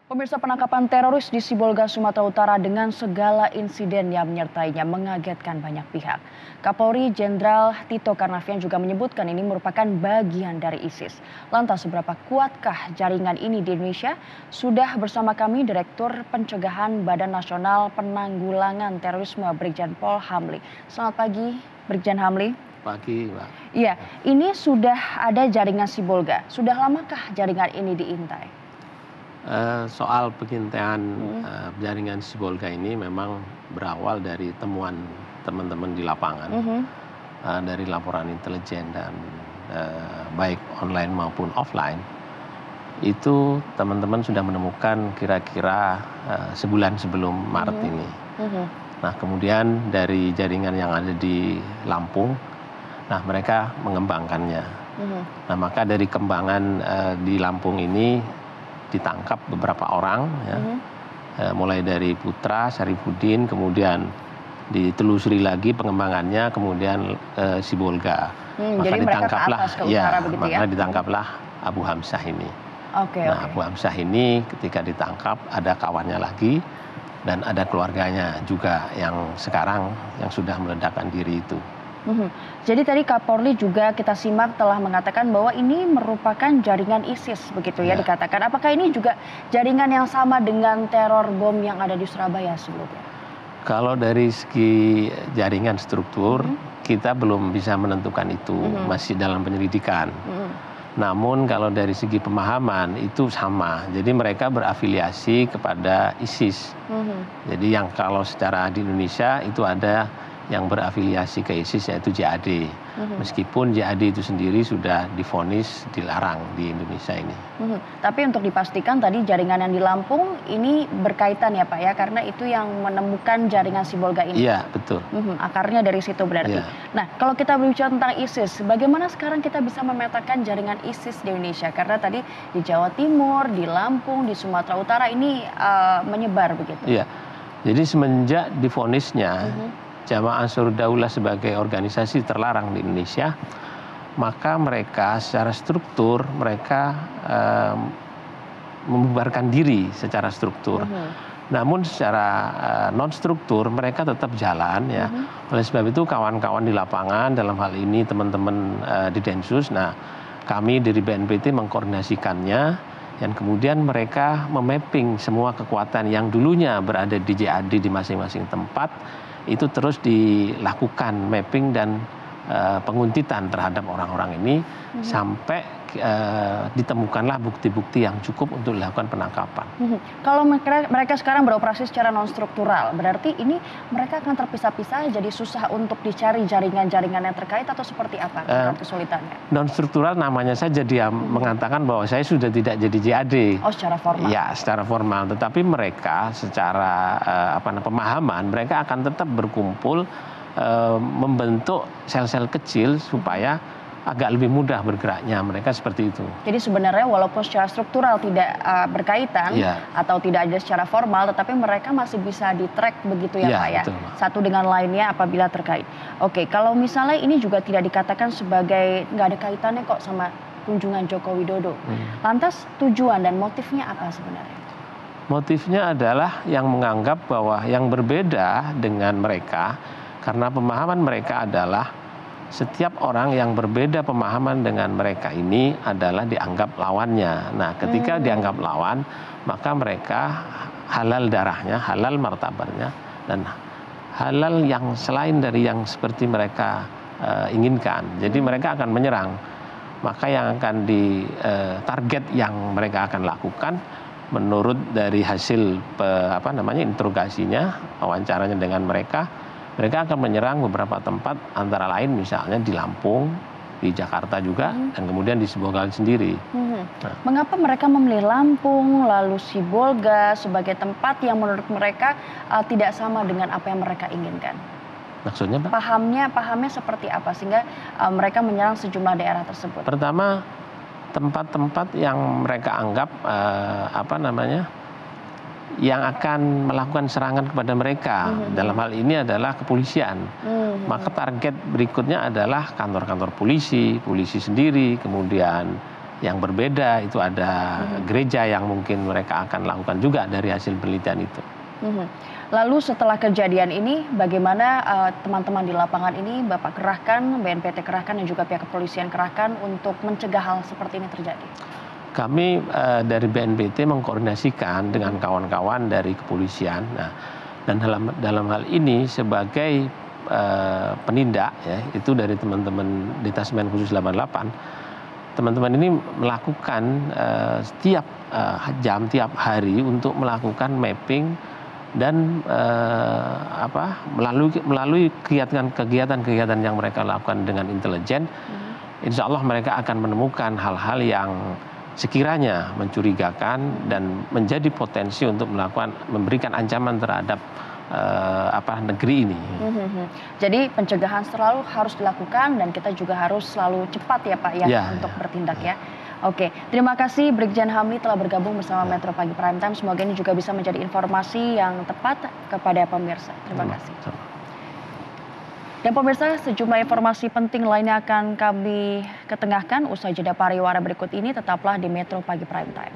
Pemirsa, penangkapan teroris di Sibolga, Sumatera Utara dengan segala insiden yang menyertainya mengagetkan banyak pihak. Kapolri Jenderal Tito Karnavian juga menyebutkan ini merupakan bagian dari ISIS. Lantas seberapa kuatkah jaringan ini di Indonesia? Sudah bersama kami Direktur Pencegahan Badan Nasional Penanggulangan Terorisme Brigjen Pol Hamli. Selamat pagi, Brigjen Hamli. Pagi, Mbak. Iya, ini sudah ada jaringan Sibolga. Sudah lamakah jaringan ini diintai? Soal pengintaian jaringan Sibolga ini memang berawal dari temuan teman-teman di lapangan, dari laporan intelijen dan baik online maupun offline. Itu teman-teman sudah menemukan kira-kira sebulan sebelum Maret ini. Nah, kemudian dari jaringan yang ada di Lampung, nah mereka mengembangkannya. Nah, maka dari kembangan di Lampung ini ditangkap beberapa orang, ya. Mulai dari Putra, Syarifuddin, kemudian ditelusuri lagi pengembangannya, kemudian Sibolga. Maka Jadi ditangkaplah, mereka ke atas, ke utara begitu ya? maka ditangkaplah Abu Hamzah ini. Oke. Abu Hamzah ini ketika ditangkap ada kawannya lagi dan ada keluarganya juga yang sekarang yang sudah meledakkan diri itu. Jadi tadi Kapolri juga kita simak telah mengatakan bahwa ini merupakan jaringan ISIS begitu ya dikatakan. Apakah ini juga jaringan yang sama dengan teror bom yang ada di Surabaya sebelumnya? Kalau dari segi jaringan struktur kita belum bisa menentukan itu, masih dalam penyelidikan. Namun kalau dari segi pemahaman itu sama. Jadi mereka berafiliasi kepada ISIS. Jadi yang kalau secara di Indonesia itu ada yang berafiliasi ke ISIS yaitu JAD. Meskipun JAD itu sendiri sudah divonis dilarang di Indonesia ini. Tapi untuk dipastikan tadi jaringan yang di Lampung ini berkaitan ya Pak ya, karena itu yang menemukan jaringan Sibolga ini. Iya, betul. Akarnya dari situ berarti. Nah, kalau kita berbicara tentang ISIS, bagaimana sekarang kita bisa memetakan jaringan ISIS di Indonesia? Karena tadi di Jawa Timur, di Lampung, di Sumatera Utara ini menyebar begitu. Iya. Jadi semenjak divonisnya Jamaah Ansarud Daulah sebagai organisasi terlarang di Indonesia, maka mereka secara struktur mereka membubarkan diri secara struktur. Namun secara non struktur mereka tetap jalan ya. Oleh sebab itu kawan-kawan di lapangan dalam hal ini teman-teman di Densus, nah kami dari BNPT mengkoordinasikannya dan kemudian mereka memapping semua kekuatan yang dulunya berada di JAD di masing-masing tempat. Itu terus dilakukan mapping dan penguntitan terhadap orang-orang ini sampai ditemukanlah bukti-bukti yang cukup untuk dilakukan penangkapan. Kalau mereka sekarang beroperasi secara non struktural, berarti ini mereka akan terpisah-pisah jadi susah untuk dicari jaringan-jaringan yang terkait atau seperti apa kesulitannya? Non struktural namanya saja dia mengatakan bahwa saya sudah tidak jadi JAD. Oh, secara formal? Ya, secara formal. Tetapi mereka secara pemahaman mereka akan tetap berkumpul membentuk sel-sel kecil supaya agak lebih mudah bergeraknya, mereka seperti itu. Jadi sebenarnya walaupun secara struktural tidak berkaitan atau tidak ada secara formal, tetapi mereka masih bisa di-track begitu ya Pak ya? Betul. Satu dengan lainnya apabila terkait. Oke, kalau misalnya ini juga tidak dikatakan sebagai nggak ada kaitannya kok sama kunjungan Joko Widodo. Lantas tujuan dan motifnya apa sebenarnya? Motifnya adalah yang menganggap bahwa yang berbeda dengan mereka, karena pemahaman mereka adalah setiap orang yang berbeda pemahaman dengan mereka ini adalah dianggap lawannya. Nah, ketika dianggap lawan, maka mereka halal darahnya, halal martabatnya, dan halal yang selain dari yang seperti mereka inginkan. Jadi mereka akan menyerang. Maka yang akan target yang mereka akan lakukan menurut dari hasil interogasinya, wawancaranya dengan mereka akan menyerang beberapa tempat, antara lain misalnya di Lampung, di Jakarta juga, dan kemudian di Sibolga sendiri. Mengapa mereka memilih Lampung, lalu Sibolga sebagai tempat yang menurut mereka tidak sama dengan apa yang mereka inginkan? Maksudnya, Pak? Pahamnya seperti apa sehingga mereka menyerang sejumlah daerah tersebut? Pertama, tempat-tempat yang mereka anggap yang akan melakukan serangan kepada mereka. Dalam hal ini adalah kepolisian. Maka target berikutnya adalah kantor-kantor polisi sendiri, kemudian yang berbeda, itu ada gereja yang mungkin mereka akan lakukan juga dari hasil penelitian itu. Lalu setelah kejadian ini, bagaimana teman-teman di lapangan ini Bapak kerahkan, BNPT kerahkan, dan juga pihak kepolisian kerahkan untuk mencegah hal seperti ini terjadi? Kami dari BNPT mengkoordinasikan dengan kawan-kawan dari kepolisian. Nah, dan dalam hal ini sebagai penindak, ya, itu dari teman-teman Detasmen Khusus 88, teman-teman ini melakukan setiap jam, tiap hari untuk melakukan mapping dan melalui kegiatan-kegiatan yang mereka lakukan dengan intelijen, insya Allah mereka akan menemukan hal-hal yang sekiranya mencurigakan dan menjadi potensi untuk memberikan ancaman terhadap negeri ini. Jadi pencegahan selalu harus dilakukan dan kita juga harus selalu cepat ya Pak ya untuk bertindak ya. Oke, terima kasih Brigjen Hamli telah bergabung bersama Metro Pagi Prime Time. Semoga ini juga bisa menjadi informasi yang tepat kepada pemirsa. Terima kasih. Dan pemirsa, sejumlah informasi penting lainnya akan kami ketengahkan usai jeda pariwara berikut ini. Tetaplah di Metro Pagi Prime Time.